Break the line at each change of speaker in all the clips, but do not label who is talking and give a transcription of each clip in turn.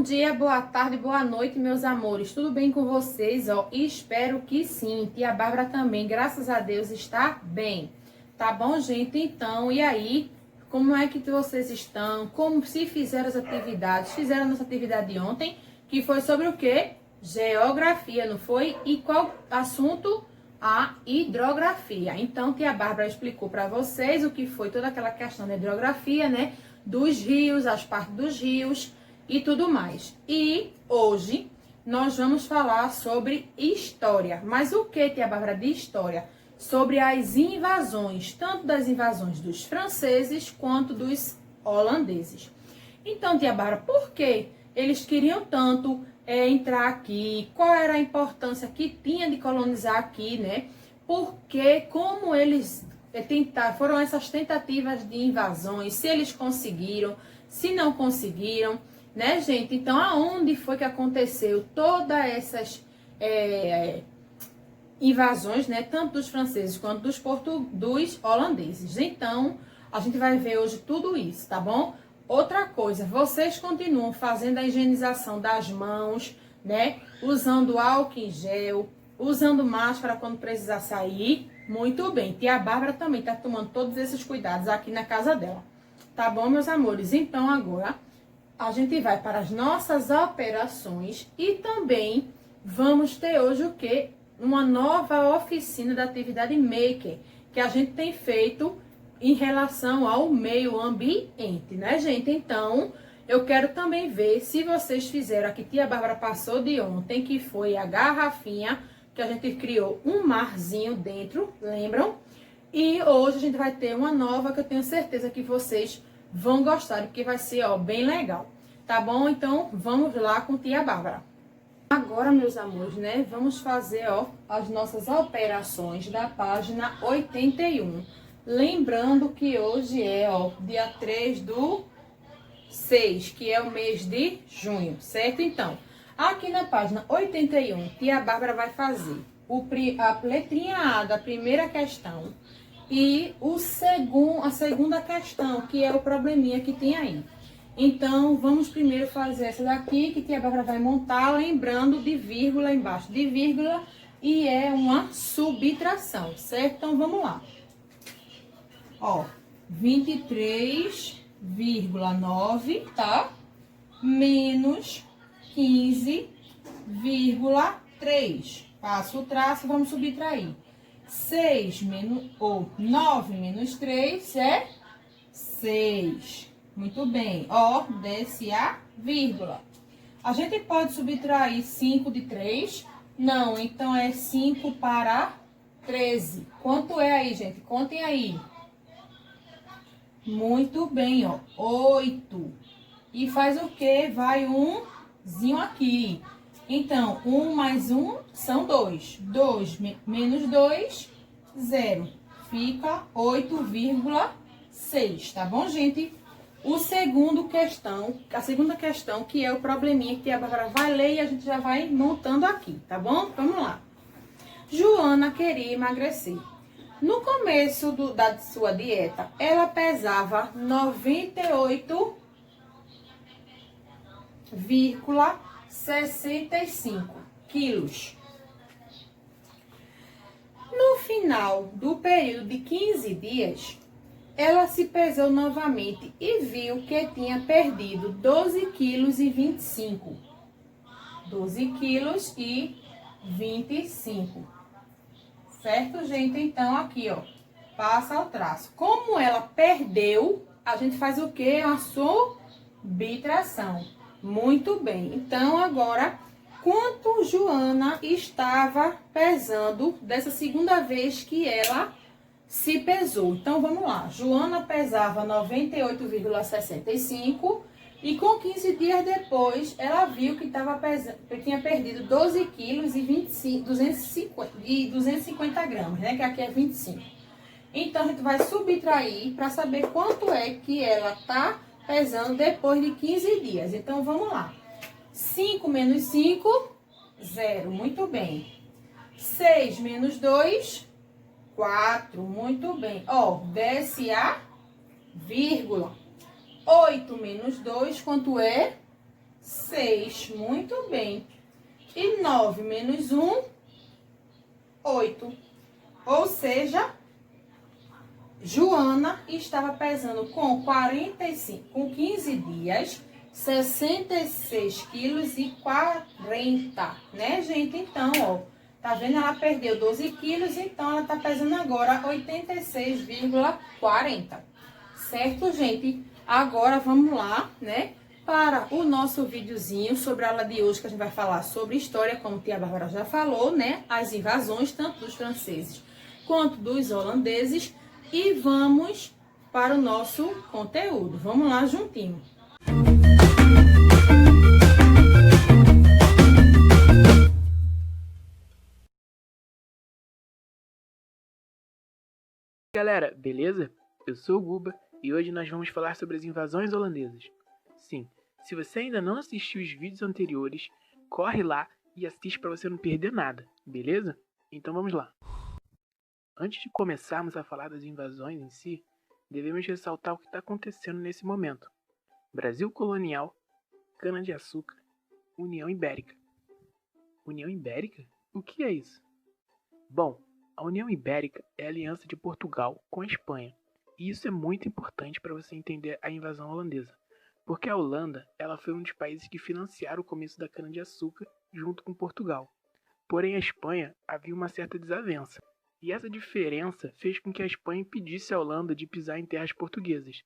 Bom dia, boa tarde, boa noite, meus amores. Tudo bem com vocês? Espero que sim. Tia Bárbara também, graças a Deus, está bem. Tá bom, gente? Então, e aí? Como é que vocês estão? Como se fizeram as atividades? Fizeram a nossa atividade ontem, que foi sobre o quê? Geografia, não foi? E qual assunto? A hidrografia. Então, tia Bárbara explicou para vocês o que foi toda aquela questão da hidrografia, né? Dos rios, as partes dos rios e tudo mais. E hoje nós vamos falar sobre história. Mas o que, tia Bárbara, de história? Sobre as invasões, tanto das invasões dos franceses quanto dos holandeses. Então, tia Bárbara, por que eles queriam tanto entrar aqui? Qual era a importância que tinha de colonizar aqui, né? Porque como eles foram essas tentativas de invasões, se eles conseguiram, se não conseguiram, né, gente? Então, aonde foi que aconteceu todas essas invasões, né, tanto dos franceses quanto dos holandeses? Então, a gente vai ver hoje tudo isso, tá bom? Outra coisa, vocês continuam fazendo a higienização das mãos, né? Usando álcool em gel, usando máscara quando precisar sair. Muito bem. Tia Bárbara também tá tomando todos esses cuidados aqui na casa dela. Tá bom, meus amores? Então, agora a gente vai para as nossas operações e também vamos ter hoje o quê? Uma nova oficina da atividade maker que a gente tem feito em relação ao meio ambiente, né, gente? Então, eu quero também ver se vocês fizeram a que tia Bárbara passou de ontem, que foi a garrafinha, que a gente criou um marzinho dentro, lembram? E hoje a gente vai ter uma nova que eu tenho certeza que vocês vão gostar, porque vai ser, bem legal. Tá bom? Então, vamos lá com tia Bárbara. Agora, meus amores, né, vamos fazer, as nossas operações da página 81. Lembrando que hoje é, dia 3/6, que é o mês de junho, certo? Então, aqui na página 81, tia Bárbara vai fazer a letrinha A da primeira questão e a segunda questão, que é o probleminha que tem aí. Então, vamos primeiro fazer essa daqui, que tia Bárbara vai montar, lembrando de vírgula embaixo de vírgula, e é uma subtração, certo? Então, vamos lá. 23,9, tá? Menos 15,3. Passo o traço, vamos subtrair. 9 menos 3 é 6. Muito bem. Desce a vírgula. A gente pode subtrair 5 de 3? Não, então é 5 para 13. Quanto é aí, gente? Contem aí. Muito bem, 8. E faz o quê? Vai umzinho aqui. Então, 1 mais 1 são 2. 2 menos 2, 0. Fica 8,6, tá bom, gente? A segunda questão, que é o probleminha que a Bárbara vai ler e a gente já vai montando aqui, tá bom? Vamos lá. Joana queria emagrecer. No começo da sua dieta, ela pesava 98,65 quilos. No final do período de 15 dias, ela se pesou novamente e viu que tinha perdido 12,25 quilos. 12,25 quilos. Certo, gente? Então, aqui, passa o traço. Como ela perdeu, a gente faz o quê? A subtração. Muito bem. Então, agora, quanto Joana estava pesando dessa segunda vez que ela se pesou? Então, vamos lá. Joana pesava 98,65 e com 15 dias depois, ela viu que tinha perdido 12 quilos e 250 gramas, né? Que aqui é 25. Então, a gente vai subtrair para saber quanto é que ela tá pesando depois de 15 dias. Então, vamos lá. 5 menos 5, 0. Muito bem. 6 menos 2, 4. Muito bem. Desce a vírgula. 8 menos 2, quanto é? 6, muito bem. E 9 menos 1, 8. Ou seja, Joana estava pesando com 45, com 15 dias, 66 quilos e 40, né, gente? Então, ó, tá vendo? Ela perdeu 12 quilos, então ela tá pesando agora 86,40. Certo, gente? Agora vamos lá, né, para o nosso videozinho sobre a aula de hoje, que a gente vai falar sobre história, como a tia Bárbara já falou, né? As invasões, tanto dos franceses quanto dos holandeses. E vamos para o nosso conteúdo. Vamos lá juntinho.
Galera, beleza? Eu sou o Guba e hoje nós vamos falar sobre as invasões holandesas. Sim, se você ainda não assistiu os vídeos anteriores, corre lá e assiste para você não perder nada, beleza? Então vamos lá. Antes de começarmos a falar das invasões em si, devemos ressaltar o que está acontecendo nesse momento. Brasil colonial, cana-de-açúcar, União Ibérica. União Ibérica? O que é isso? Bom, a União Ibérica é a aliança de Portugal com a Espanha, e isso é muito importante para você entender a invasão holandesa, porque a Holanda ela foi um dos países que financiaram o começo da cana-de-açúcar junto com Portugal. Porém, a Espanha havia uma certa desavença, e essa diferença fez com que a Espanha impedisse a Holanda de pisar em terras portuguesas,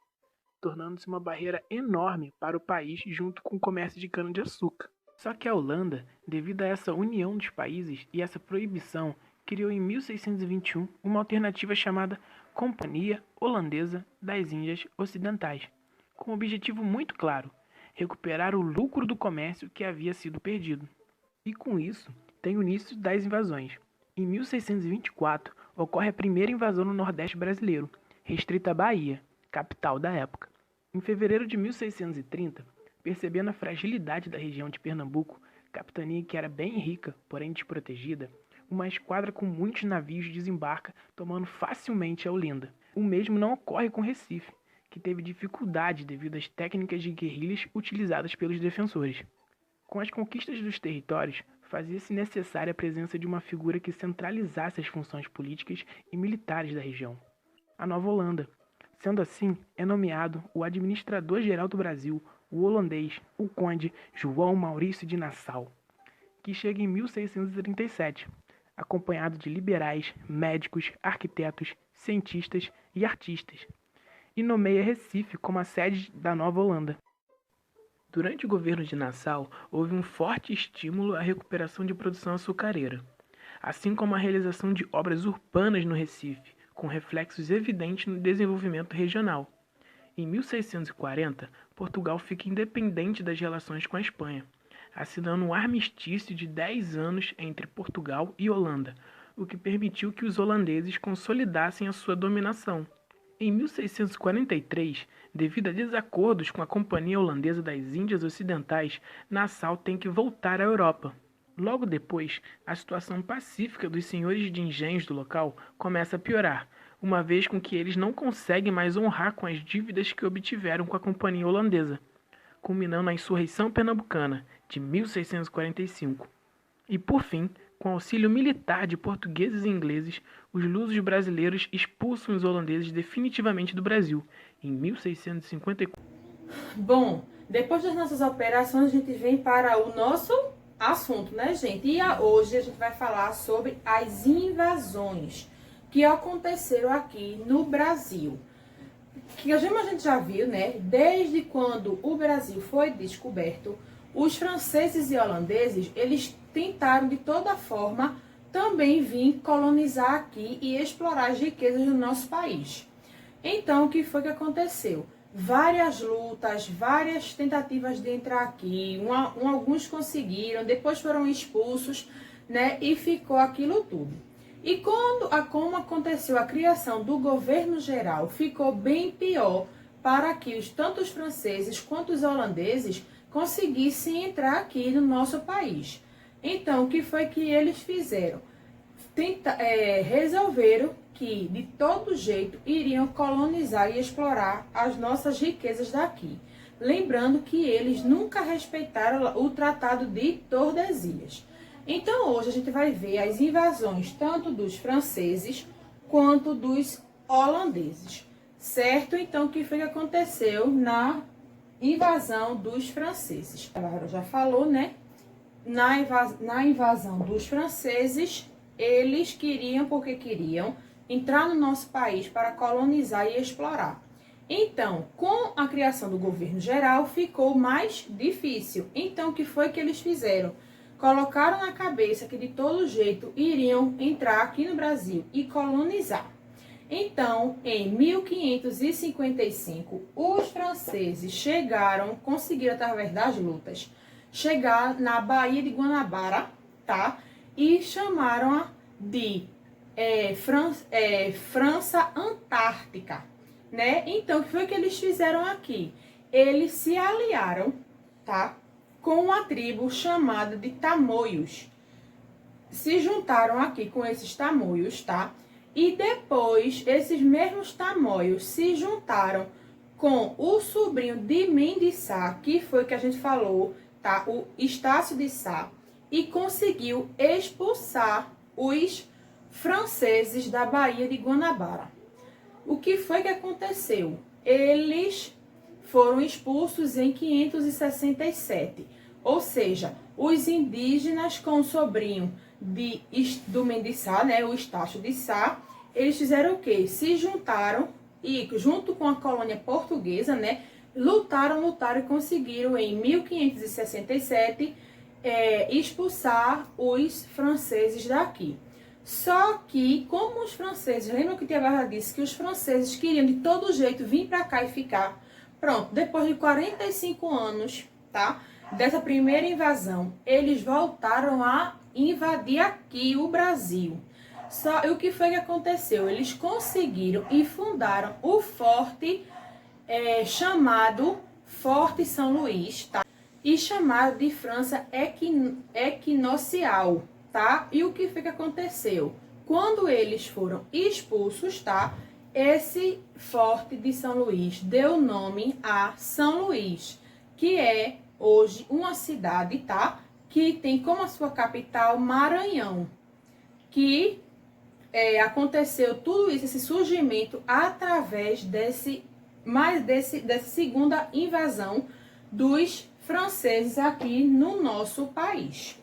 tornando-se uma barreira enorme para o país junto com o comércio de cana-de-açúcar. Só que a Holanda, devido a essa união dos países e essa proibição, criou em 1621 uma alternativa chamada Companhia Holandesa das Índias Ocidentais, com um objetivo muito claro: recuperar o lucro do comércio que havia sido perdido. E com isso, tem o início das invasões. Em 1624, ocorre a primeira invasão no Nordeste brasileiro, restrita à Bahia, capital da época. Em fevereiro de 1630, percebendo a fragilidade da região de Pernambuco, capitania que era bem rica, porém desprotegida, uma esquadra com muitos navios desembarca, tomando facilmente a Olinda. O mesmo não ocorre com Recife, que teve dificuldade devido às técnicas de guerrilhas utilizadas pelos defensores. Com as conquistas dos territórios, fazia-se necessária a presença de uma figura que centralizasse as funções políticas e militares da região: a Nova Holanda. Sendo assim, é nomeado o administrador-geral do Brasil, o holandês, o conde João Maurício de Nassau, que chega em 1637, acompanhado de liberais, médicos, arquitetos, cientistas e artistas, e nomeia Recife como a sede da Nova Holanda. Durante o governo de Nassau, houve um forte estímulo à recuperação de produção açucareira, assim como a realização de obras urbanas no Recife, com reflexos evidentes no desenvolvimento regional. Em 1640, Portugal fica independente das relações com a Espanha, assinando um armistício de 10 anos entre Portugal e Holanda, o que permitiu que os holandeses consolidassem a sua dominação. Em 1643, devido a desacordos com a Companhia Holandesa das Índias Ocidentais, Nassau tem que voltar à Europa. Logo depois, a situação pacífica dos senhores de engenhos do local começa a piorar, uma vez com que eles não conseguem mais honrar com as dívidas que obtiveram com a Companhia Holandesa, culminando na Insurreição Pernambucana, de 1645. E, por fim, com auxílio militar de portugueses e ingleses, os lusos brasileiros expulsam os holandeses definitivamente do Brasil, em 1654.
Bom, depois das nossas operações, a gente vem para o nosso assunto, né, gente? E hoje a gente vai falar sobre as invasões que aconteceram aqui no Brasil. Que a gente já viu, né? Desde quando o Brasil foi descoberto, os franceses e holandeses, eles tentaram de toda forma também vir colonizar aqui e explorar as riquezas do nosso país. Então, o que foi que aconteceu? Várias lutas, várias tentativas de entrar aqui, alguns conseguiram, depois foram expulsos, né? E ficou aquilo tudo. E como aconteceu a criação do governo geral, ficou bem pior para que tanto os franceses quanto os holandeses conseguissem entrar aqui no nosso país. Então, o que foi que eles fizeram? Resolveram que, de todo jeito, iriam colonizar e explorar as nossas riquezas daqui. Lembrando que eles nunca respeitaram o Tratado de Tordesilhas. Então hoje a gente vai ver as invasões tanto dos franceses quanto dos holandeses, certo? Então o que foi que aconteceu na invasão dos franceses? A Bárbara já falou, né? Na invasão dos franceses, eles queriam, porque queriam, entrar no nosso país para colonizar e explorar. Então, com a criação do governo geral, ficou mais difícil. Então, o que foi que eles fizeram? Colocaram na cabeça que de todo jeito iriam entrar aqui no Brasil e colonizar. Então, em 1555, os franceses conseguiram, através das lutas, chegar na Baía de Guanabara, tá? E chamaram-a de França Antártica, né? Então, o que foi que eles fizeram aqui? Eles se aliaram, tá? Com uma tribo chamada de Tamoios. Se juntaram aqui com esses Tamoios, tá? E depois, esses mesmos Tamoios se juntaram com o sobrinho de Mem Sá, que foi que a gente falou, tá? O Estácio de Sá, e conseguiu expulsar os franceses da Baía de Guanabara. O que foi que aconteceu? Eles foram expulsos em 567, ou seja, os indígenas com o sobrinho do Mem Sá, né, o Estácio de Sá, eles fizeram o quê? Se juntaram e, junto com a colônia portuguesa, né, lutaram e conseguiram, em 1567, expulsar os franceses daqui. Só que, como os franceses, lembra que Tia Bárbara disse que os franceses queriam de todo jeito vir para cá e ficar? Pronto, depois de 45 anos, tá, dessa primeira invasão, eles voltaram a invadir aqui o Brasil. E o que foi que aconteceu? Eles conseguiram e fundaram o forte chamado Forte São Luís, tá? E chamado de França Equinocial, tá? E o que foi que aconteceu? Quando eles foram expulsos, tá? Esse forte de São Luís deu nome a São Luís, que é hoje uma cidade, tá? Que tem como a sua capital Maranhão, que aconteceu tudo isso, esse surgimento, através dessa segunda invasão dos franceses aqui no nosso país.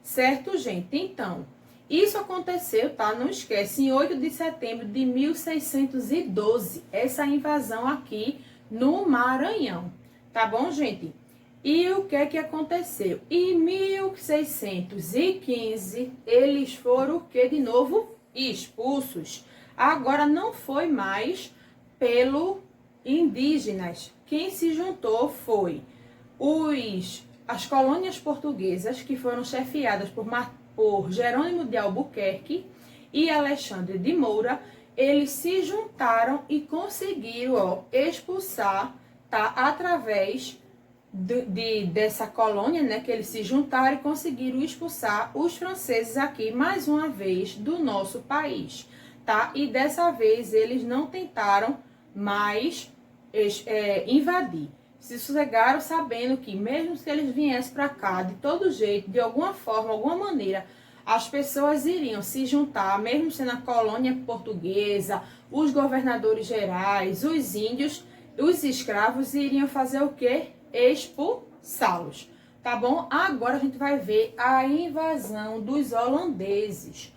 Certo, gente? Então, isso aconteceu, tá? Não esquece, em 8 de setembro de 1612, essa invasão aqui no Maranhão. Tá bom, gente? E o que é que aconteceu? Em 1615, eles foram o que de novo? Expulsos. Agora não foi mais pelo indígenas. Quem se juntou foi as colônias portuguesas, que foram chefiadas por Jerônimo de Albuquerque e Alexandre de Moura. Eles se juntaram e conseguiram expulsar, tá, através dessa colônia, né, que eles se juntaram e conseguiram expulsar os franceses aqui, mais uma vez, do nosso país, tá? E dessa vez eles não tentaram mais invadir. Se sossegaram sabendo que, mesmo se eles viessem para cá, de todo jeito, de alguma forma, alguma maneira, as pessoas iriam se juntar, mesmo sendo a colônia portuguesa, os governadores gerais, os índios, os escravos, iriam fazer o quê? Expulsá-los, tá bom? Agora a gente vai ver a invasão dos holandeses.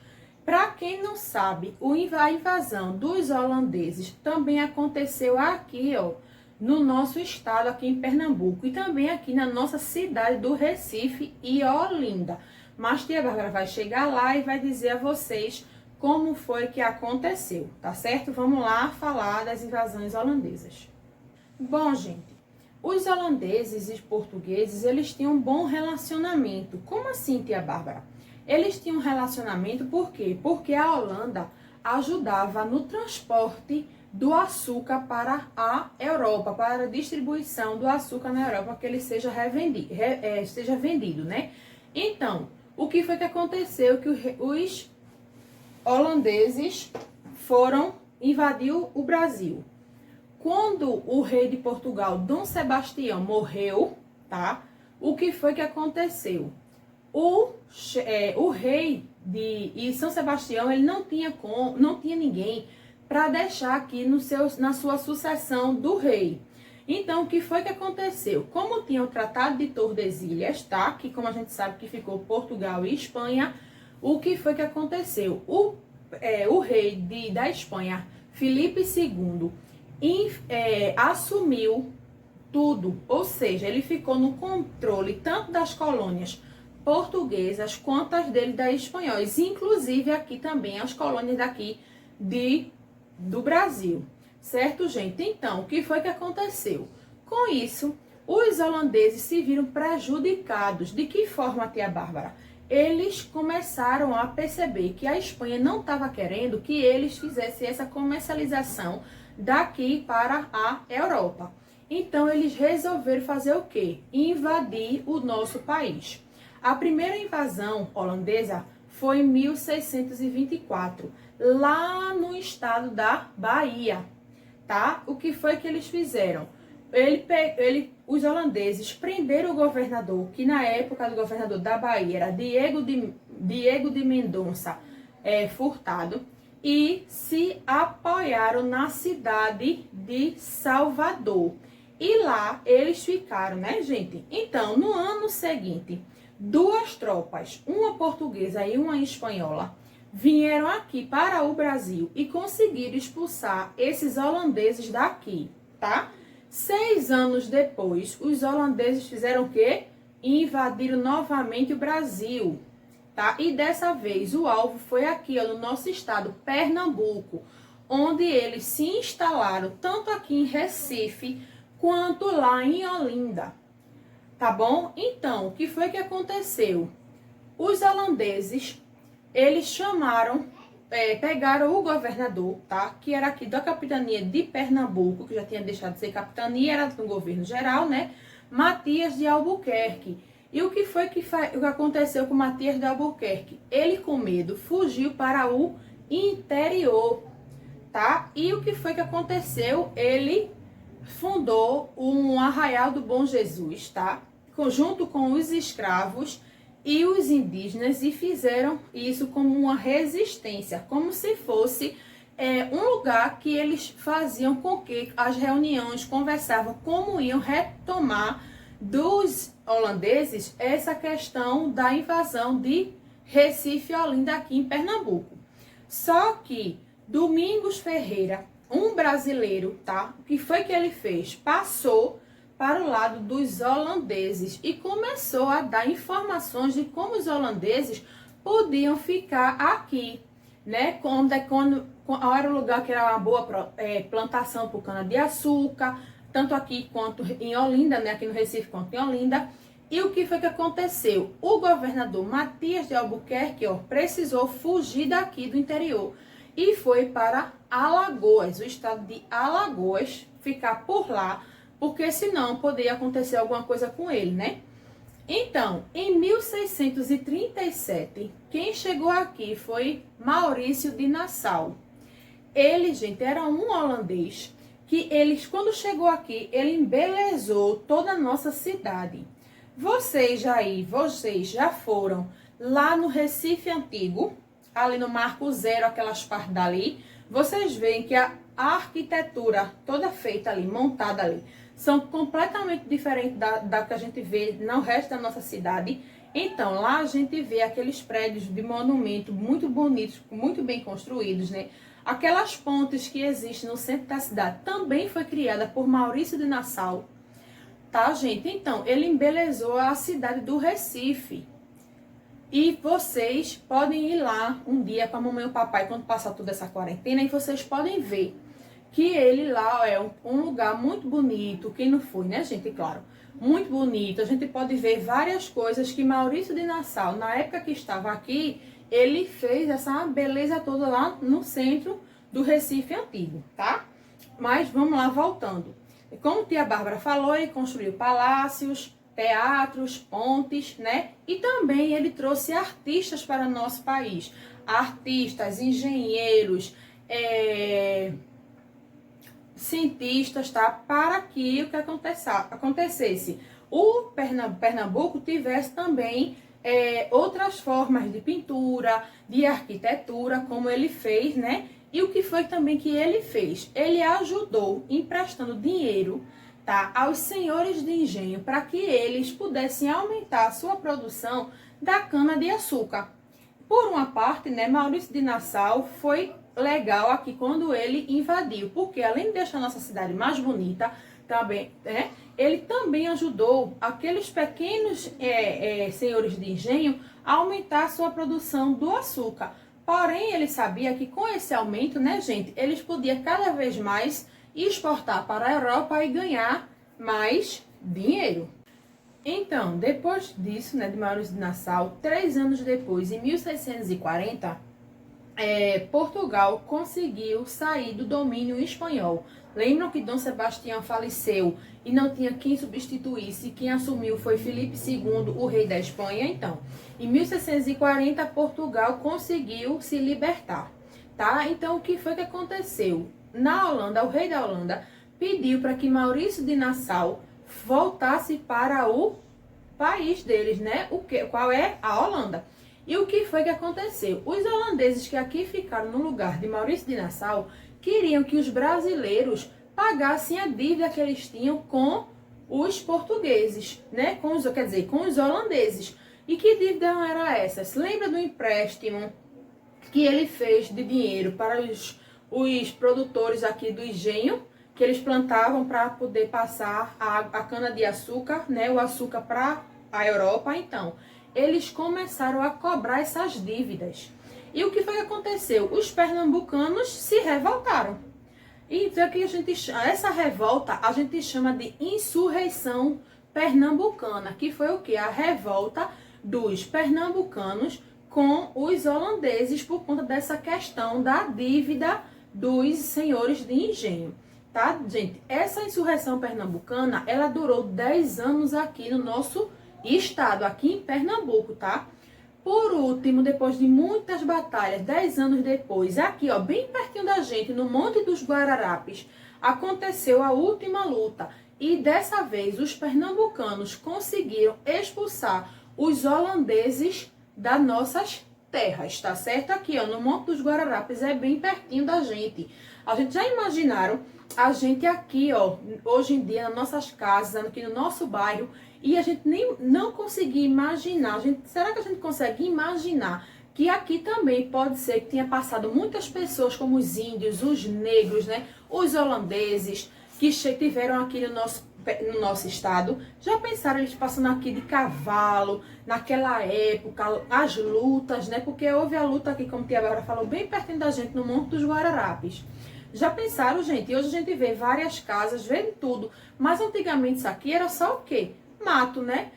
Para quem não sabe, a invasão dos holandeses também aconteceu aqui, ó, no nosso estado, aqui em Pernambuco, e também aqui na nossa cidade do Recife e Olinda. Mas Tia Bárbara vai chegar lá e vai dizer a vocês como foi que aconteceu, tá certo? Vamos lá falar das invasões holandesas. Bom, gente, os holandeses e portugueses, eles tinham um bom relacionamento. Como assim, Tia Bárbara? Eles tinham um relacionamento por quê? Porque a Holanda ajudava no transporte do açúcar para a Europa, para a distribuição do açúcar na Europa, que ele seja vendido, né? Então, o que foi que aconteceu? Que os holandeses foram invadir o Brasil. quando o rei de Portugal, Dom Sebastião, morreu, tá? O que foi que aconteceu? O rei de São Sebastião, ele não tinha ninguém para deixar aqui na sua sucessão do rei. Então, o que foi que aconteceu? Como tinha o Tratado de Tordesilhas, tá? Que, como a gente sabe, que ficou Portugal e Espanha, o que foi que aconteceu? O rei da Espanha, Filipe II, assumiu tudo, ou seja, ele ficou no controle tanto das colônias portuguesas quanto as dele da espanhóis, inclusive aqui também as colônias daqui do Brasil, certo, gente? Então, o que foi que aconteceu? Com isso, os holandeses se viram prejudicados. De que forma, tia Bárbara? Eles começaram a perceber que a Espanha não estava querendo que eles fizessem essa comercialização daqui para a Europa. Então, eles resolveram fazer o quê? Invadir o nosso país. A primeira invasão holandesa foi em 1624, lá no estado da Bahia, tá? O que foi que eles fizeram? Os holandeses prenderam o governador, que na época do governador da Bahia era Diego de Mendonça Furtado, e se apoiaram na cidade de Salvador. E lá eles ficaram, né, gente? Então, no ano seguinte, duas tropas, uma portuguesa e uma espanhola, vieram aqui para o Brasil e conseguiram expulsar esses holandeses daqui, tá? 6 anos depois, os holandeses fizeram o quê? Invadiram novamente o Brasil, tá? E dessa vez o alvo foi aqui, ó, no nosso estado, Pernambuco, onde eles se instalaram tanto aqui em Recife quanto lá em Olinda, tá bom? Então, o que foi que aconteceu? Os holandeses, eles pegaram o governador, tá? Que era aqui da capitania de Pernambuco, que já tinha deixado de ser capitania, era do governo geral, né? Matias de Albuquerque. E o que foi que aconteceu com Matias de Albuquerque? Ele, com medo, fugiu para o interior, tá? E o que foi que aconteceu? Ele fundou um Arraial do Bom Jesus, tá? Junto com os escravos e os indígenas, e fizeram isso como uma resistência, como se fosse um lugar que eles faziam com que as reuniões conversavam como iam retomar dos holandeses essa questão da invasão de Recife e Olinda aqui em Pernambuco. Só que Domingos Ferreira, um brasileiro, tá? O que foi que ele fez? Passou para o lado dos holandeses e começou a dar informações de como os holandeses podiam ficar aqui, né? Quando era um lugar que era uma boa plantação por cana-de-açúcar, tanto aqui quanto em Olinda, né? Aqui no Recife quanto em Olinda. E o que foi que aconteceu? O governador Matias de Albuquerque, ó, precisou fugir daqui do interior e foi para Alagoas, o estado de Alagoas, ficar por lá, porque senão poderia acontecer alguma coisa com ele, né? Então, em 1637, quem chegou aqui foi Maurício de Nassau. Ele, gente, era um holandês que quando chegou aqui, ele embelezou toda a nossa cidade. Vocês já foram lá no Recife Antigo, ali no Marco Zero, aquelas partes dali. Vocês veem que a arquitetura toda feita ali, montada ali, são completamente diferentes da que a gente vê no resto da nossa cidade. Então, lá a gente vê aqueles prédios de monumento muito bonitos, muito bem construídos, né? Aquelas pontes que existem no centro da cidade também foi criada por Maurício de Nassau, tá, gente? Então, ele embelezou a cidade do Recife. E vocês podem ir lá um dia com a mamãe e o papai, quando passar toda essa quarentena, e vocês podem ver que ele lá é um lugar muito bonito. Quem não foi, né, gente? Claro, muito bonito. A gente pode ver várias coisas que Maurício de Nassau, na época que estava aqui, ele fez essa beleza toda lá no centro do Recife Antigo, tá? Mas vamos lá, voltando. Como tia Bárbara falou, ele construiu palácios, teatros, pontes, né? E também ele trouxe artistas para o nosso país. Artistas, engenheiros, cientistas, tá? Para que o que acontecesse, o Pernambuco tivesse também outras formas de pintura, de arquitetura, como ele fez, né? E o que foi também que ele fez? Ele ajudou emprestando dinheiro, tá, aos senhores de engenho para que eles pudessem aumentar a sua produção da cana-de-açúcar. Por uma parte, né, Maurício de Nassau foi legal aqui quando ele invadiu, porque além de deixar a nossa cidade mais bonita, também, né, ele também ajudou aqueles pequenos senhores de engenho a aumentar a sua produção do açúcar. Porém, ele sabia que com esse aumento, né, gente, eles podiam cada vez mais exportar para a Europa e ganhar mais dinheiro. Então, depois disso, né, de Maurício de Nassau, 3 anos depois, em 1640, Portugal conseguiu sair do domínio espanhol. Lembram que Dom Sebastião faleceu e não tinha quem substituísse? Quem assumiu foi Filipe II, o rei da Espanha. Então, em 1640, Portugal conseguiu se libertar, tá? Então, o que foi que aconteceu? Na Holanda, o rei da Holanda pediu para que Maurício de Nassau voltasse para o país deles, né? Qual é? A Holanda. E o que foi que aconteceu? Os holandeses que aqui ficaram no lugar de Maurício de Nassau queriam que os brasileiros pagassem a dívida que eles tinham com os portugueses, né? Com os holandeses. E que dívida era essa? Se lembra do empréstimo que ele fez de dinheiro para os produtores aqui do engenho, que eles plantavam para poder passar a cana-de-açúcar, né, o açúcar para a Europa? Então, eles começaram a cobrar essas dívidas. E o que foi que aconteceu? Os pernambucanos se revoltaram. E então, essa revolta a gente chama de insurreição pernambucana, que foi o que? A revolta dos pernambucanos com os holandeses por conta dessa questão da dívida dos senhores de engenho. Tá, gente? Essa insurreição pernambucana, ela durou 10 anos aqui no nosso estado, aqui em Pernambuco, tá? Por último, depois de muitas batalhas, 10 anos depois, aqui, ó, bem pertinho da gente, no Monte dos Guararapes, aconteceu a última luta. E dessa vez, os pernambucanos conseguiram expulsar os holandeses das nossas terras, tá certo? Aqui, ó, no Monte dos Guararapes, é bem pertinho da gente. A gente já imaginaram a gente aqui, ó, hoje em dia, nas nossas casas, aqui no nosso bairro, e a gente não conseguia imaginar, será que a gente consegue imaginar que aqui também pode ser que tenha passado muitas pessoas, como os índios, os negros, né, os holandeses, que estiveram aqui no nosso estado? Já pensaram eles passando aqui de cavalo, naquela época, as lutas, né, porque houve a luta aqui, como a Tia Bárbara falou, bem pertinho da gente, no Monte dos Guararapes. Já pensaram, gente? Hoje a gente vê várias casas, vê tudo. Mas antigamente isso aqui era só o quê? Mato, né?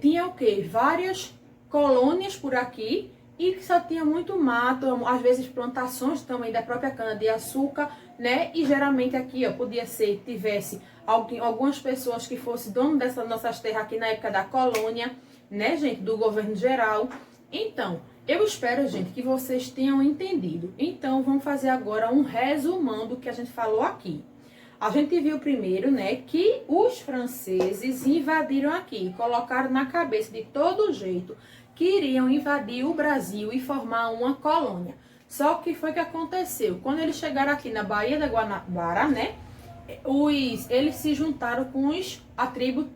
Tinha o quê? Várias colônias por aqui e que só tinha muito mato, às vezes plantações também da própria cana-de-açúcar, né? E geralmente aqui, ó, podia ser, tivesse algumas pessoas que fossem dono dessas nossas terras aqui na época da colônia, né, gente? Do governo geral. Então, eu espero, gente, que vocês tenham entendido. Então, vamos fazer agora um resumão do que a gente falou aqui. A gente viu primeiro, né, que os franceses invadiram aqui, colocaram na cabeça de todo jeito que iriam invadir o Brasil e formar uma colônia. Só que foi que aconteceu? Quando eles chegaram aqui na Baía da Guanabara, né, eles se juntaram com a tribo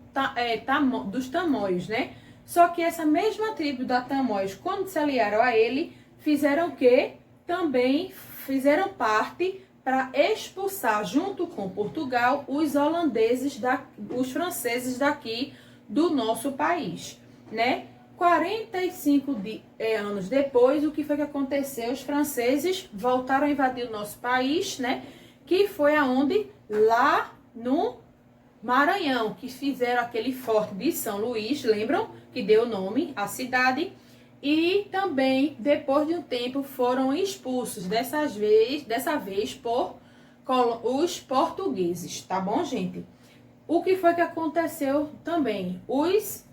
dos Tamoios, né? Só que essa mesma tribo da Tamoios, quando se aliaram a ele, fizeram o quê? Também fizeram parte para expulsar, junto com Portugal, os holandeses, os franceses daqui do nosso país, né? 45 anos depois, o que foi que aconteceu? Os franceses voltaram a invadir o nosso país, né? Que foi aonde? Lá no Maranhão, que fizeram aquele forte de São Luís, lembram? Que deu nome à cidade. E também, depois de um tempo, foram expulsos, dessa vez por os portugueses, tá bom, gente? O que foi que aconteceu também? Os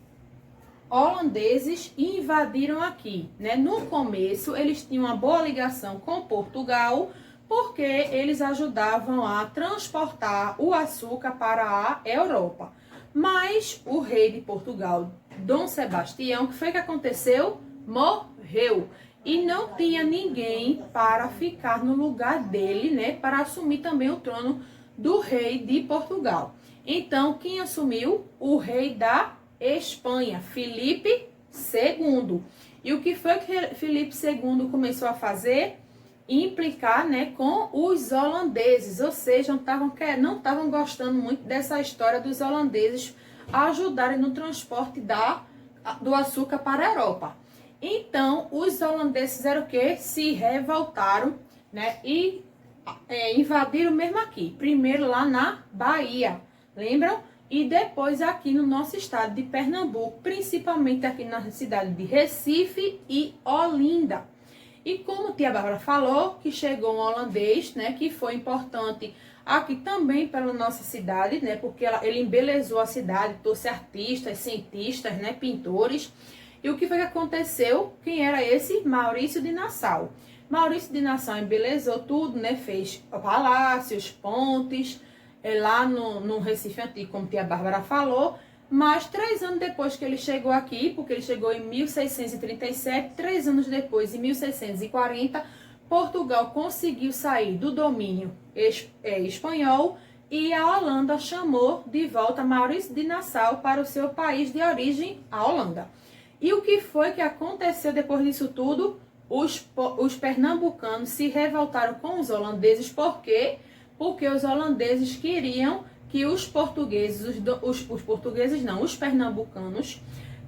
holandeses invadiram aqui, né? No começo, eles tinham uma boa ligação com Portugal, porque eles ajudavam a transportar o açúcar para a Europa. Mas o rei de Portugal, Dom Sebastião, o que foi que aconteceu? Morreu. E não tinha ninguém para ficar no lugar dele, né? Para assumir também o trono do rei de Portugal. Então, quem assumiu? O rei da Espanha, Filipe II. E o que foi que Filipe II começou a fazer? Implicar, né, com os holandeses, ou seja, não estavam gostando muito dessa história dos holandeses ajudarem no transporte do açúcar para a Europa. Então, os holandeses fizeram o quê? Se revoltaram, né, e invadiram mesmo aqui. Primeiro lá na Bahia, lembram? E depois aqui no nosso estado de Pernambuco, principalmente aqui na cidade de Recife e Olinda. E como tia Bárbara falou, que chegou um holandês, né, que foi importante aqui também pela nossa cidade, né, porque ele embelezou a cidade, trouxe artistas, cientistas, né, pintores. E o que foi que aconteceu? Quem era esse? Maurício de Nassau. Maurício de Nassau embelezou tudo, né, fez palácios, pontes, lá no Recife Antigo, como tia Bárbara falou. Mas 3 anos depois que ele chegou aqui, porque ele chegou em 1637, 3 anos depois, em 1640, Portugal conseguiu sair do domínio espanhol e a Holanda chamou de volta Maurício de Nassau para o seu país de origem, a Holanda. E o que foi que aconteceu depois disso tudo? Os pernambucanos se revoltaram com os holandeses. Por quê? Porque os holandeses queriam que os portugueses, os pernambucanos,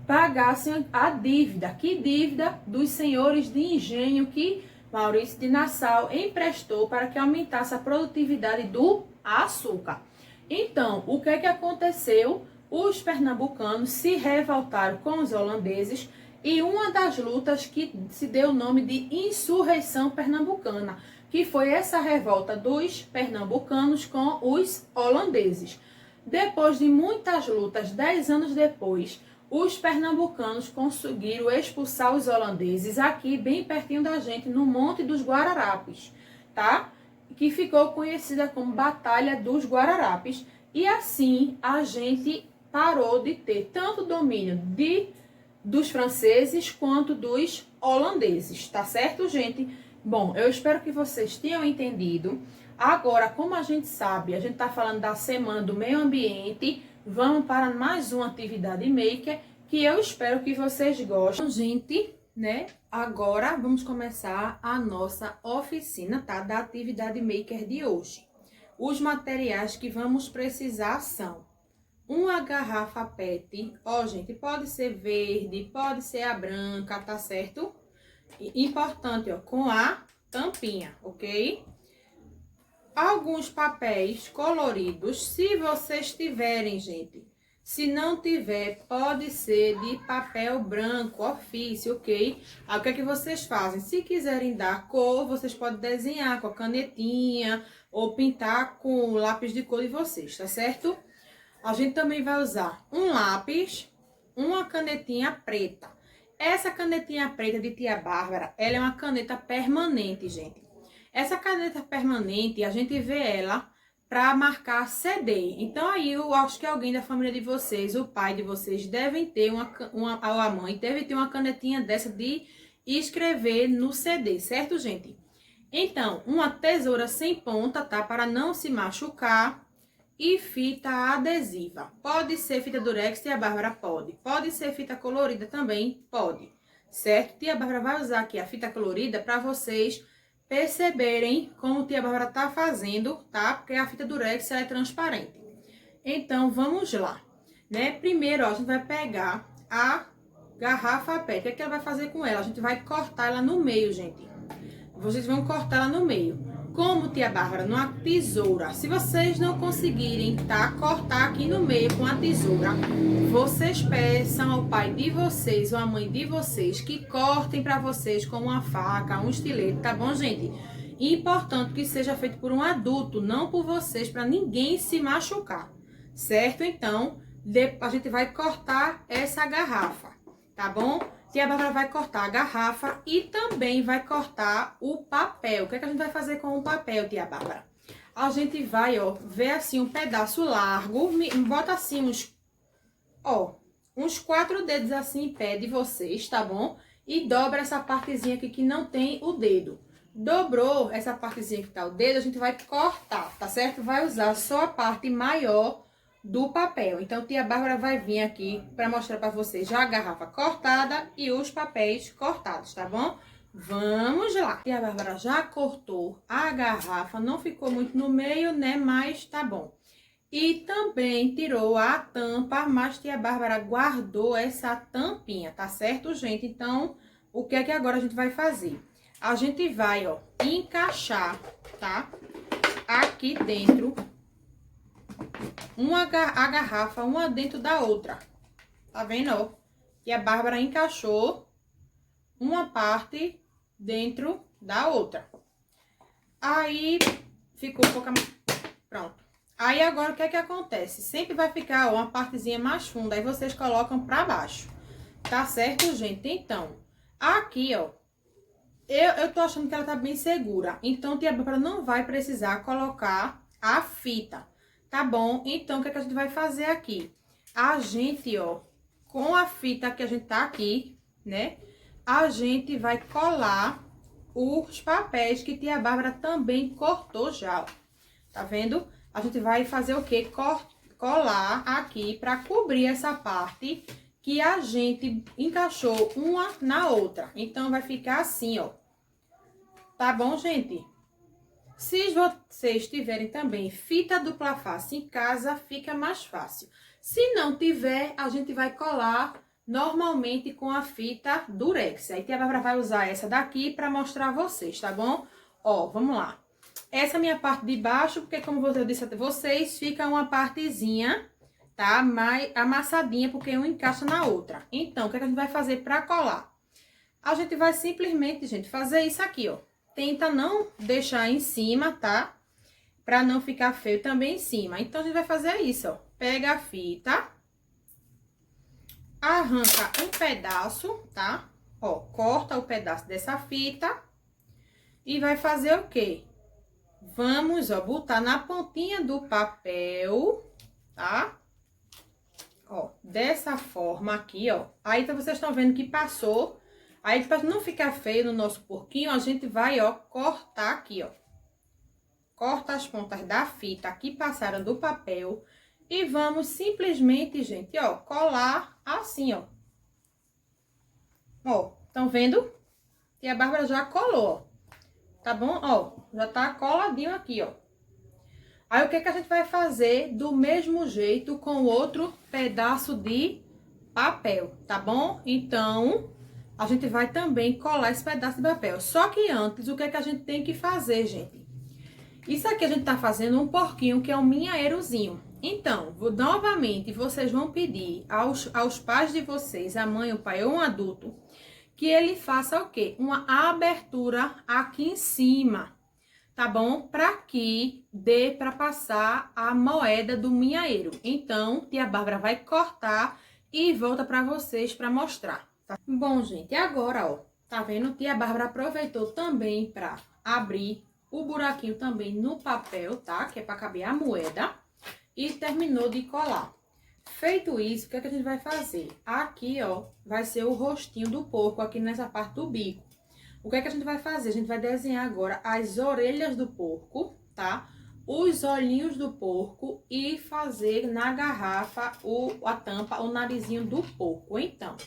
pagassem a dívida. Que dívida? Dos senhores de engenho que Maurício de Nassau emprestou para que aumentasse a produtividade do açúcar. Então, o que é que aconteceu? Os pernambucanos se revoltaram com os holandeses e uma das lutas que se deu o nome de Insurreição Pernambucana, que foi essa revolta dos pernambucanos com os holandeses. Depois de muitas lutas, 10 anos depois, os pernambucanos conseguiram expulsar os holandeses aqui, bem pertinho da gente, no Monte dos Guararapes, tá? Que ficou conhecida como Batalha dos Guararapes. E assim, a gente parou de ter tanto domínio dos franceses quanto dos holandeses, tá certo, gente? Bom, eu espero que vocês tenham entendido. Agora, como a gente sabe, a gente está falando da Semana do Meio Ambiente, vamos para mais uma atividade maker que eu espero que vocês gostem. Gente, né? Agora vamos começar a nossa oficina, tá? Da atividade maker de hoje. Os materiais que vamos precisar são uma garrafa PET, ó, gente, pode ser verde, pode ser a branca, tá certo? Importante, ó, com a tampinha, ok? Alguns papéis coloridos, se vocês tiverem, gente. Se não tiver, pode ser de papel branco, ofício, ok? Aí o que é que vocês fazem? Se quiserem dar cor, vocês podem desenhar com a canetinha ou pintar com o lápis de cor de vocês, tá certo? A gente também vai usar um lápis, uma canetinha preta. Essa canetinha preta de tia Bárbara, ela é uma caneta permanente, gente. Essa caneta permanente, a gente vê ela para marcar CD. Então, aí eu acho que alguém da família de vocês, o pai de vocês, devem ter ou a mãe, deve ter uma canetinha dessa de escrever no CD, certo, gente? Então, uma tesoura sem ponta, tá? Para não se machucar. E fita adesiva. Pode ser fita durex, tia Bárbara pode. Pode ser fita colorida também, pode. Certo? Tia Bárbara vai usar aqui a fita colorida para vocês perceberem como tia Bárbara tá fazendo, tá? Porque a fita durex ela é transparente. Então, vamos lá. Né? Primeiro, ó, a gente vai pegar a garrafa PET. O que é que ela vai fazer com ela? A gente vai cortar ela no meio, gente. Vocês vão cortar ela no meio. Como tia Bárbara, numa tesoura. Se vocês não conseguirem, tá? Cortar aqui no meio com a tesoura, vocês peçam ao pai de vocês ou à mãe de vocês que cortem para vocês com uma faca, um estilete, tá bom, gente? Importante que seja feito por um adulto, não por vocês, para ninguém se machucar, certo? Então, a gente vai cortar essa garrafa, tá bom? tia Bárbara vai cortar a garrafa e também vai cortar o papel. O que é que a gente vai fazer com o papel, tia Bárbara? A gente vai, ó, ver assim um pedaço largo, bota assim uns 4 dedos assim em pé de vocês, tá bom? E dobra essa partezinha aqui que não tem o dedo. Dobrou essa partezinha que tá o dedo, a gente vai cortar, tá certo? Vai usar só a parte maior do papel. Então, tia Bárbara vai vir aqui para mostrar para vocês já a garrafa cortada e os papéis cortados, tá bom? Vamos lá. Tia Bárbara já cortou a garrafa, não ficou muito no meio, né? Mas tá bom. E também tirou a tampa, mas tia Bárbara guardou essa tampinha, tá certo, gente? Então, o que é que agora a gente vai fazer? A gente vai, ó, encaixar, tá? Aqui dentro, a garrafa, uma dentro da outra. Tá vendo, ó? E a Bárbara encaixou uma parte dentro da outra. Aí, ficou um pouco... Pronto. Aí, agora, o que é que acontece? Sempre vai ficar, ó, uma partezinha mais funda, aí vocês colocam pra baixo. Tá certo, gente? Então, aqui, ó, eu tô achando que ela tá bem segura. Então, tia Bárbara não vai precisar colocar a fita, tá bom? Então, o que é que a gente vai fazer aqui? A gente, ó, com a fita que a gente tá aqui, né? A gente vai colar os papéis que tia Bárbara também cortou já, ó. Tá vendo? A gente vai fazer o quê? Colar aqui pra cobrir essa parte que a gente encaixou uma na outra. Então, vai ficar assim, ó. Tá bom, gente? Se vocês tiverem também fita dupla face em casa, fica mais fácil. Se não tiver, a gente vai colar normalmente com a fita durex. Aí, tia Bárbara vai usar essa daqui pra mostrar a vocês, tá bom? Ó, vamos lá. Essa é a minha parte de baixo, porque como eu disse a vocês, fica uma partezinha, tá? Mais amassadinha, porque uma encaixa na outra. Então, o que é que a gente vai fazer pra colar? A gente vai simplesmente, gente, fazer isso aqui, ó. Tenta não deixar em cima, tá? Pra não ficar feio também em cima. Então, a gente vai fazer isso, ó. Pega a fita, arranca um pedaço, tá? Ó, corta o pedaço dessa fita e vai fazer o quê? Vamos, ó, botar na pontinha do papel, tá? Ó, dessa forma aqui, ó. Aí, então, vocês estão vendo que passou. Aí, para não ficar feio no nosso porquinho, a gente vai, ó, cortar aqui, ó. Corta as pontas da fita que passaram do papel. E vamos simplesmente, gente, ó, colar assim, ó. Ó, estão vendo? E a Bárbara já colou, ó. Tá bom? Ó, já tá coladinho aqui, ó. Aí, o que que a gente vai fazer do mesmo jeito com outro pedaço de papel, tá bom? Então, a gente vai também colar esse pedaço de papel. Só que antes, o que é que a gente tem que fazer, gente? Isso aqui a gente tá fazendo um porquinho, que é um minhaeirozinho. Então, novamente, vocês vão pedir aos pais de vocês, a mãe, o pai ou um adulto, que ele faça o quê? Uma abertura aqui em cima, tá bom? Para que dê para passar a moeda do minhaeiro. Então, tia Bárbara vai cortar e volta para vocês para mostrar, tá? Bom, gente, agora, ó, tá vendo? Tia Bárbara aproveitou também para abrir o buraquinho também no papel, tá? Que é para caber a moeda. E terminou de colar. Feito isso, o que é que a gente vai fazer? Aqui, ó, vai ser o rostinho do porco, aqui nessa parte do bico. O que é que a gente vai fazer? A gente vai desenhar agora as orelhas do porco, tá? Os olhinhos do porco e fazer na garrafa a tampa, o narizinho do porco. Então,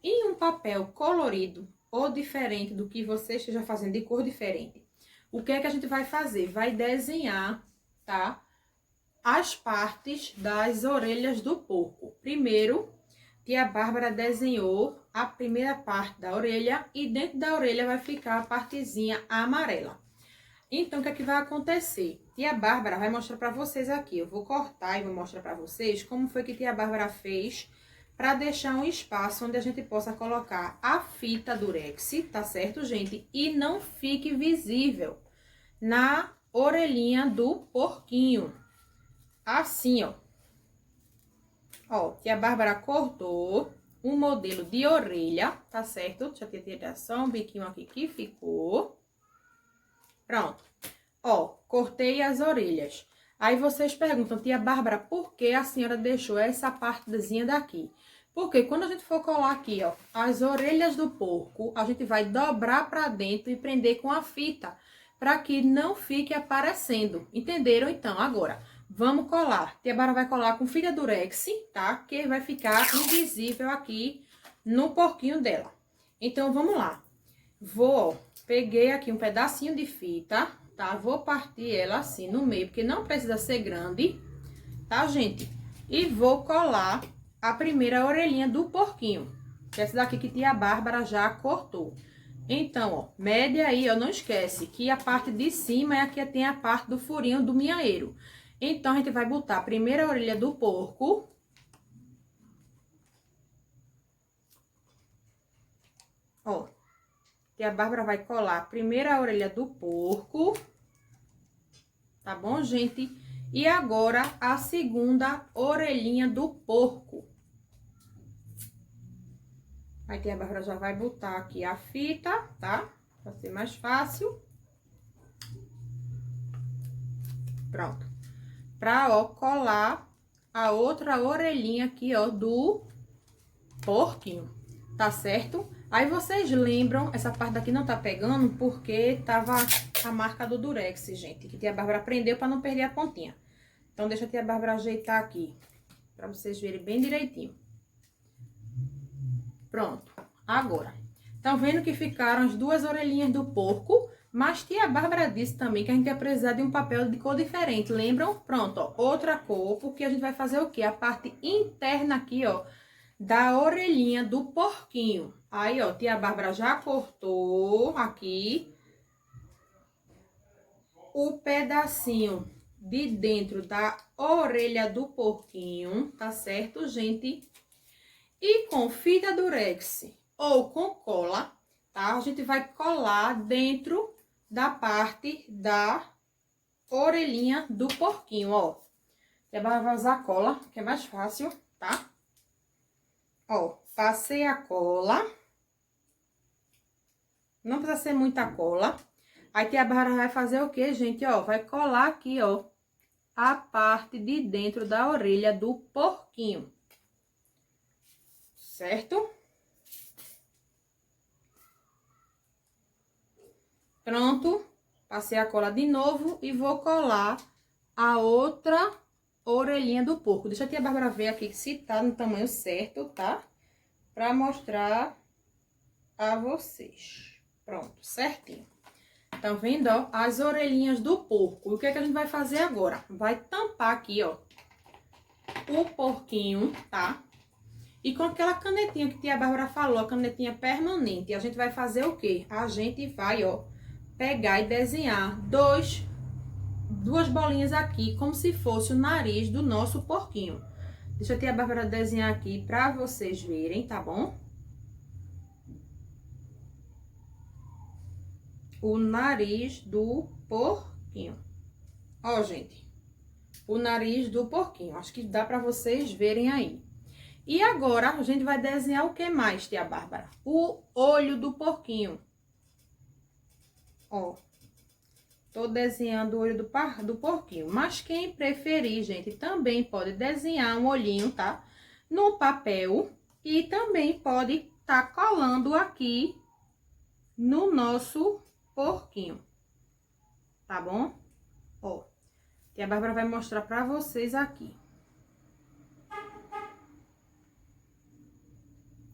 em um papel colorido ou diferente do que você esteja fazendo, de cor diferente, o que é que a gente vai fazer? Vai desenhar, tá? As partes das orelhas do porco. Primeiro, tia Bárbara desenhou a primeira parte da orelha e dentro da orelha vai ficar a partezinha amarela. Então, o que é que vai acontecer? Tia Bárbara vai mostrar para vocês aqui. Eu vou cortar e vou mostrar para vocês como foi que tia Bárbara fez para deixar um espaço onde a gente possa colocar a fita durex, tá certo, gente? E não fique visível na orelhinha do porquinho. Assim, ó. Ó, tia Bárbara cortou um modelo de orelha, tá certo? Deixa eu tirar só um biquinho aqui que ficou. Pronto. Ó, cortei as orelhas. Aí vocês perguntam, tia Bárbara, por que a senhora deixou essa partezinha daqui? Porque quando a gente for colar aqui, ó, as orelhas do porco, a gente vai dobrar pra dentro e prender com a fita, para que não fique aparecendo. Entenderam? Então, agora, vamos colar. Tia Bárbara vai colar com fita durex, tá? Que vai ficar invisível aqui no porquinho dela. Então, vamos lá. Peguei aqui um pedacinho de fita, tá? Vou partir ela assim no meio, porque não precisa ser grande, tá, gente? E vou colar a primeira orelhinha do porquinho, que é essa daqui que tia Bárbara já cortou. Então, ó, mede aí, ó, não esquece que a parte de cima é a que tem a parte do furinho do minhaeiro. Então, a gente vai botar a primeira orelha do porco. Ó, tia Bárbara vai colar a primeira orelha do porco. Tá bom, gente? E agora, a segunda orelhinha do porco. Aí, tia Bárbara já vai botar aqui a fita, tá? Pra ser mais fácil. Pronto. Pra, ó, colar a outra orelhinha aqui, ó, do porquinho. Tá certo? Aí, vocês lembram, essa parte daqui não tá pegando porque tava a marca do durex, gente. Que tia Bárbara prendeu pra não perder a pontinha. Então, deixa a tia Bárbara ajeitar aqui. Pra vocês verem bem direitinho. Pronto, agora, estão vendo que ficaram as duas orelhinhas do porco, mas tia Bárbara disse também que a gente ia precisar de um papel de cor diferente, lembram? Pronto, ó, outra cor, porque a gente vai fazer o quê? A parte interna aqui, ó, da orelhinha do porquinho. Aí, ó, tia Bárbara já cortou aqui o pedacinho de dentro da orelha do porquinho, tá certo, gente? E com fita durex ou com cola, tá? A gente vai colar dentro da parte da orelhinha do porquinho, ó. Você vai usar cola, que é mais fácil, tá? Ó, passei a cola. Não precisa ser muita cola. Aí, tia Bárbara vai fazer o quê, gente? Ó, vai colar aqui, ó, a parte de dentro da orelha do porquinho. Certo? Pronto. Passei a cola de novo e vou colar a outra orelhinha do porco. Deixa a tia Bárbara ver aqui se tá no tamanho certo, tá? Pra mostrar a vocês. Pronto, certinho. Tá vendo, ó? As orelhinhas do porco. O que é que a gente vai fazer agora? Vai tampar aqui, ó, o porquinho, tá? E com aquela canetinha que tia Bárbara falou, a canetinha permanente, a gente vai fazer o quê? A gente vai, ó, pegar e desenhar duas bolinhas aqui, como se fosse o nariz do nosso porquinho. Deixa a tia Bárbara desenhar aqui pra vocês verem, tá bom? O nariz do porquinho. Ó, gente, o nariz do porquinho. Acho que dá pra vocês verem aí. E agora, a gente vai desenhar o que mais, tia Bárbara? O olho do porquinho. Ó, tô desenhando o olho do porquinho. Mas quem preferir, gente, também pode desenhar um olhinho, tá? No papel. E também pode tá colando aqui no nosso porquinho. Tá bom? Ó, tia Bárbara vai mostrar pra vocês aqui.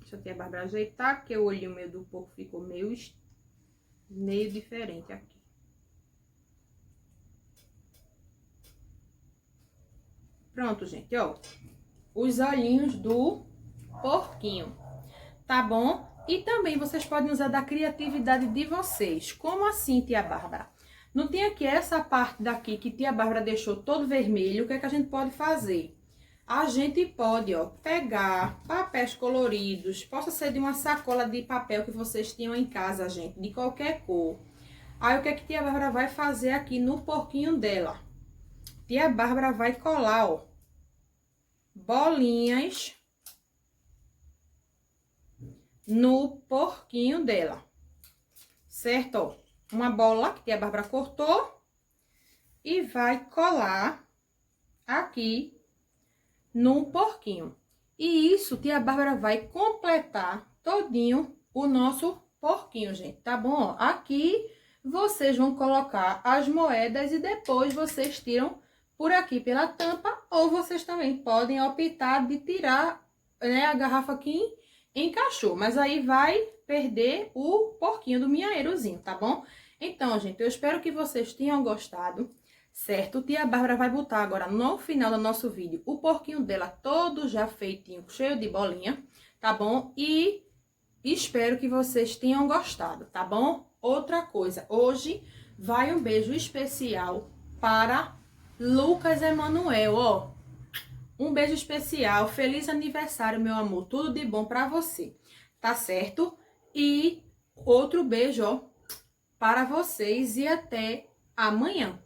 Deixa a tia Bárbara ajeitar, porque o olhinho meu do porco ficou meio diferente aqui. Pronto, gente, ó. Os olhinhos do porquinho, tá bom? E também vocês podem usar da criatividade de vocês. Como assim, tia Bárbara? Não tem aqui essa parte daqui que tia Bárbara deixou todo vermelho. O que é que a gente pode fazer? A gente pode, ó, pegar papéis coloridos, possa ser de uma sacola de papel que vocês tinham em casa, gente, de qualquer cor. Aí, o que é que tia Bárbara vai fazer aqui no porquinho dela? Tia Bárbara vai colar, ó, bolinhas no porquinho dela. Certo? Ó, uma bola que a Bárbara cortou e vai colar aqui no porquinho. E isso, tia Bárbara vai completar todinho o nosso porquinho, gente, tá bom? Ó, aqui vocês vão colocar as moedas e depois vocês tiram por aqui pela tampa, ou vocês também podem optar de tirar, né, a garrafa que encaixou, mas aí vai perder o porquinho do minhaeirozinho, tá bom? Então, gente, eu espero que vocês tenham gostado, certo? Tia Bárbara vai botar agora no final do nosso vídeo o porquinho dela todo já feitinho, cheio de bolinha, tá bom? E espero que vocês tenham gostado, tá bom? Outra coisa, hoje vai um beijo especial para Lucas Emanuel, ó. Um beijo especial, feliz aniversário, meu amor, tudo de bom pra você, tá certo? E outro beijo, ó, para vocês e até amanhã.